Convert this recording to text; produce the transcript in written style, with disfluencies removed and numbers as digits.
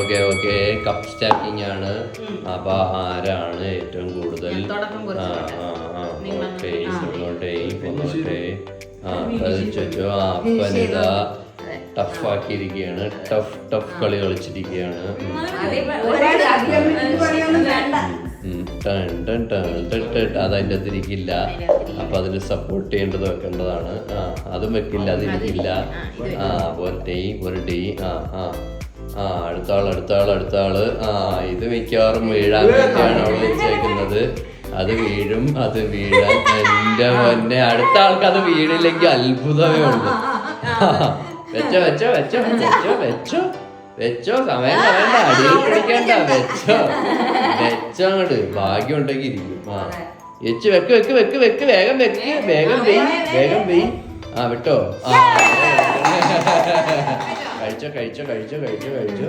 Okay okay cup stacking ആണ്. അപ്പൊ ആരാണ് ഏറ്റവും കൂടുതൽ അപ്പനിതാ ടഫാക്കിയിരിക്കുകയാണ്. ടഫ് കളി കളിച്ചിരിക്കുകയാണ്. അതതിൻ്റെ അകത്തിരിക്കില്ല. അപ്പൊ അതിന് സപ്പോർട്ട് ചെയ്യേണ്ടത് വെക്കേണ്ടതാണ്. അതും വെക്കില്ല, അതിരിക്കില്ല. ഒരു ഡി. അടുത്ത ആള്. ഇത് മിക്കവാറും വീഴാൻ വേണ്ടിയാണ് അവിടെ വെച്ചേക്കുന്നത്. അത് വീഴും, അത് വീഴാൻ. എന്റെ പൊന്നെ, അടുത്ത ആൾക്ക് അത് വീണില്ലെങ്കിൽ അത്ഭുതമേ ഉള്ളൂ. വെച്ചോ സമയം വേണ്ട, അടിയിൽ പിടിക്കണ്ട. വെച്ചോ അങ്ങോട്ട്. ഭാഗ്യം ഉണ്ടെങ്കിൽ ഇരിക്കും. വെക്ക് വേഗം വെയ്. വിട്ടോ. കഴിച്ചോ.